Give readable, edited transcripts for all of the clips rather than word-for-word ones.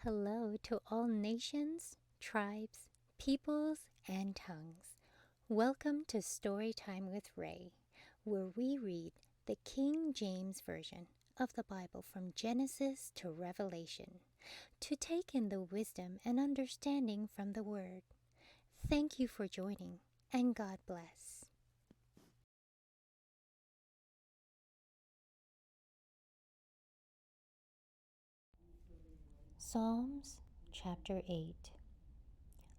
Hello to all nations, tribes, peoples, and tongues. Welcome to Storytime with Rae, where we read the King James Version of the Bible from Genesis to Revelation to take in the wisdom and understanding from the Word. Thank you for joining, and God bless. Psalms Chapter 8.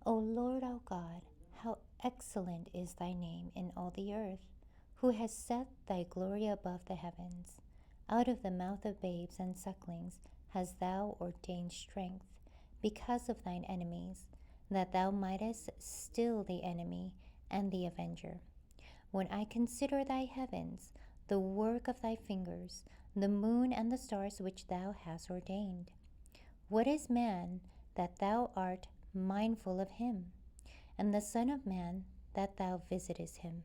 O Lord our God, how excellent is thy name in all the earth, who has set thy glory above the heavens. Out of the mouth of babes and sucklings hast thou ordained strength, because of thine enemies, that thou mightest still the enemy and the avenger. When I consider thy heavens, the work of thy fingers, the moon and the stars which thou hast ordained. What is man that thou art mindful of him, and the Son of Man that thou visitest him?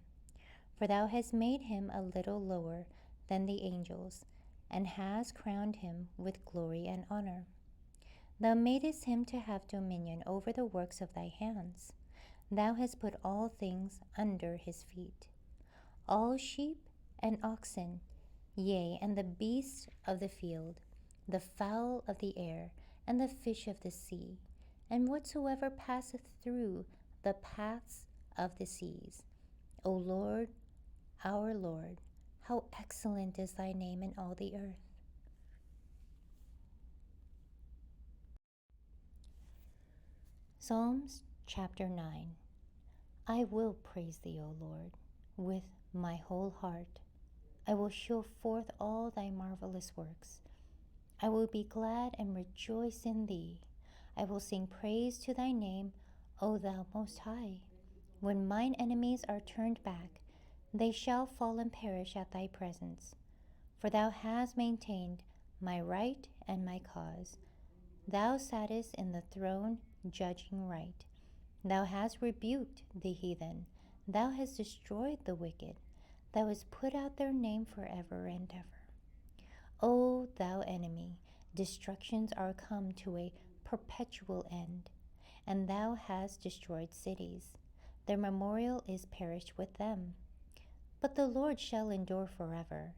For thou hast made him a little lower than the angels, and hast crowned him with glory and honor. Thou madest him to have dominion over the works of thy hands. Thou hast put all things under his feet, all sheep and oxen, yea, and the beasts of the field, the fowl of the air, and the fish of the sea, and whatsoever passeth through the paths of the seas. O Lord, our Lord, how excellent is thy name in all the earth. Psalms Chapter 9. I will praise thee, O Lord, with my whole heart. I will show forth all thy marvelous works. I will be glad and rejoice in thee. I will sing praise to thy name, O thou most high. When mine enemies are turned back, they shall fall and perish at thy presence. For thou hast maintained my right and my cause. Thou sattest in the throne, judging right. Thou hast rebuked the heathen. Thou hast destroyed the wicked. Thou hast put out their name forever and ever. O thou enemy, destructions are come to a perpetual end, and thou hast destroyed cities. Their memorial is perished with them. But the Lord shall endure forever.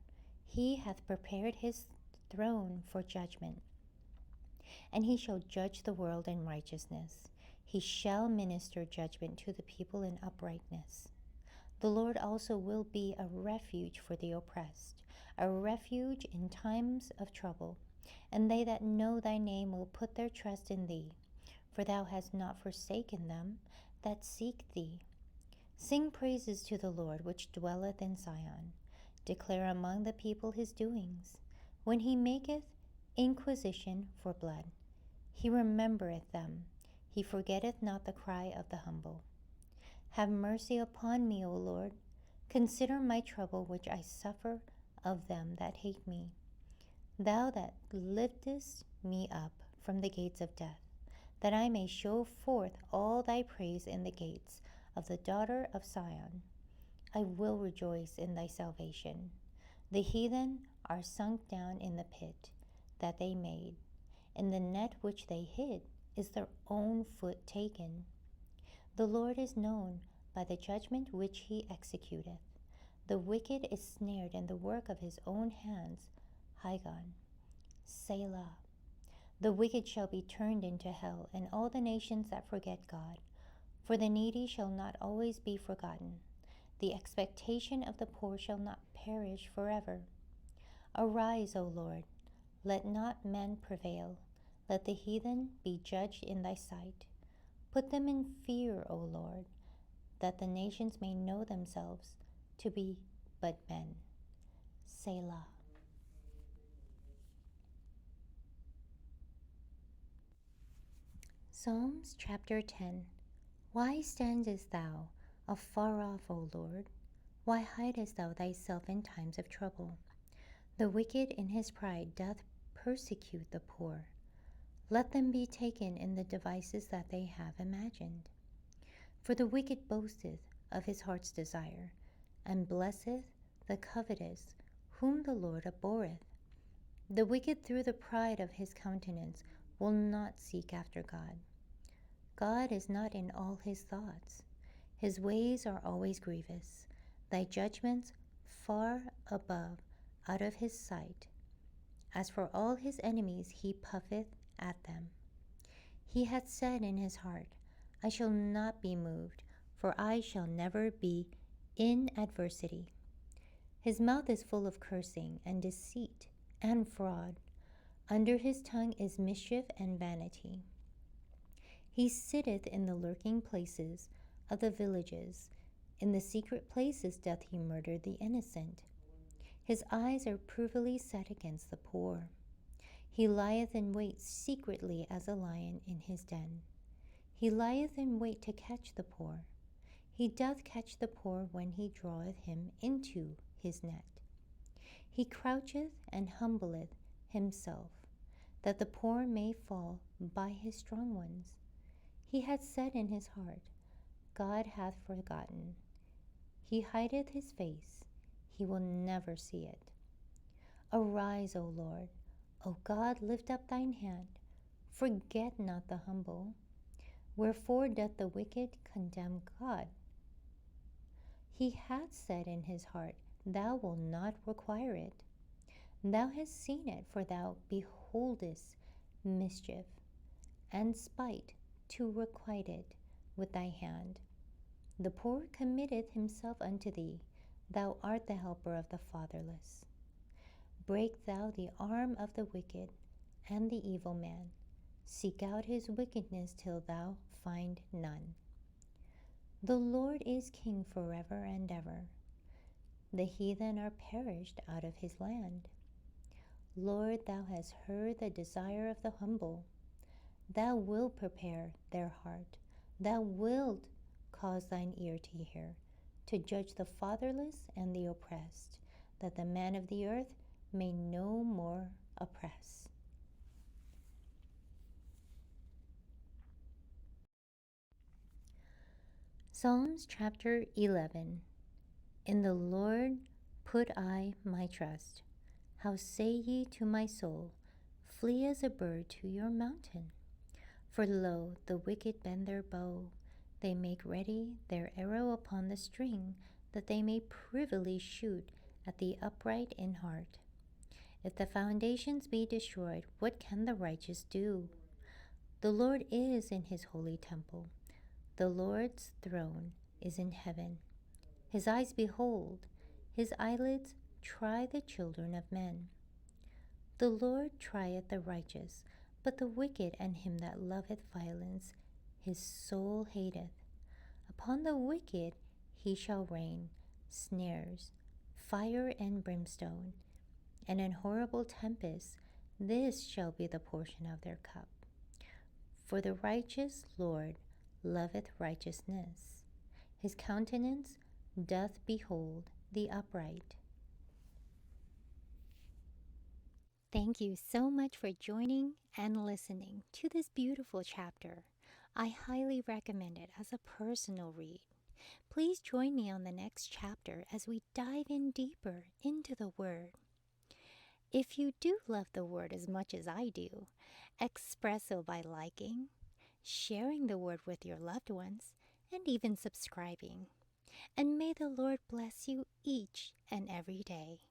He hath prepared his throne for judgment, and he shall judge the world in righteousness. He shall minister judgment to the people in uprightness. The Lord also will be a refuge for the oppressed, a refuge in times of trouble. And they that know thy name will put their trust in thee, for thou hast not forsaken them that seek thee. Sing praises to the Lord which dwelleth in Zion. Declare among the people his doings. When he maketh inquisition for blood, he remembereth them. He forgetteth not the cry of the humble. Have mercy upon me, O Lord. Consider my trouble which I suffer of them that hate me. Thou that liftest me up from the gates of death, that I may show forth all thy praise in the gates of the daughter of Zion. I will rejoice in thy salvation. The heathen are sunk down in the pit that they made. In the net which they hid is their own foot taken. The Lord is known by the judgment which he executeth. The wicked is snared in the work of his own hands. Higon. Selah. The wicked shall be turned into hell, and all the nations that forget God. For the needy shall not always be forgotten. The expectation of the poor shall not perish forever. Arise, O Lord. Let not men prevail. Let the heathen be judged in thy sight. Put them in fear, O Lord, that the nations may know themselves to be but men. Selah. Psalms Chapter 10. Why standest thou afar off, O Lord? Why hidest thou thyself in times of trouble? The wicked in his pride doth persecute the poor. Let them be taken in the devices that they have imagined. For the wicked boasteth of his heart's desire, and blesseth the covetous, whom the Lord abhorreth. The wicked through the pride of his countenance will not seek after God. God is not in all his thoughts. His ways are always grievous. Thy judgments far above out of his sight. As for all his enemies, he puffeth at them. He hath said in his heart, I shall not be moved, for I shall never be in adversity. His mouth is full of cursing and deceit and fraud. Under his tongue is mischief and vanity. He sitteth in the lurking places of the villages. In the secret places doth he murder the innocent. His eyes are privily set against the poor. He lieth in wait secretly as a lion in his den. He lieth in wait to catch the poor. He doth catch the poor when he draweth him into his net. He croucheth and humbleth himself, that the poor may fall by his strong ones. He hath said in his heart, God hath forgotten. He hideth his face, he will never see it. Arise, O Lord. O God, lift up thine hand. Forget not the humble. Wherefore doth the wicked condemn God? He hath said in his heart, Thou wilt not require it. Thou hast seen it, for thou beholdest mischief and spite to requite it with thy hand. The poor committeth himself unto thee. Thou art the helper of the fatherless. Break thou the arm of the wicked and the evil man. Seek out his wickedness till thou find none. The Lord is king forever and ever. The heathen are perished out of his land. Lord, thou hast heard the desire of the humble. Thou wilt prepare their heart. Thou wilt cause thine ear to hear, to judge the fatherless and the oppressed, that the man of the earth may no more oppress. Psalms chapter 11. In the Lord put I my trust. How say ye to my soul, Flee as a bird to your mountain? For lo, the wicked bend their bow, they make ready their arrow upon the string, that they may privily shoot at the upright in heart. If the foundations be destroyed, what can the righteous do? The Lord is in his holy temple. The Lord's throne is in heaven. His eyes behold, his eyelids try the children of men. The Lord trieth the righteous, but the wicked and him that loveth violence his soul hateth. Upon the wicked he shall rain snares, fire and brimstone, and an horrible tempest. This shall be the portion of their cup. For the righteous Lord loveth righteousness. His countenance doth behold the upright. Thank you so much for joining and listening to this beautiful chapter. I highly recommend it as a personal read. Please join me on the next chapter as we dive in deeper into the Word. If you do love the Word as much as I do, express so by liking, sharing the Word with your loved ones, and even subscribing. And may the Lord bless you each and every day.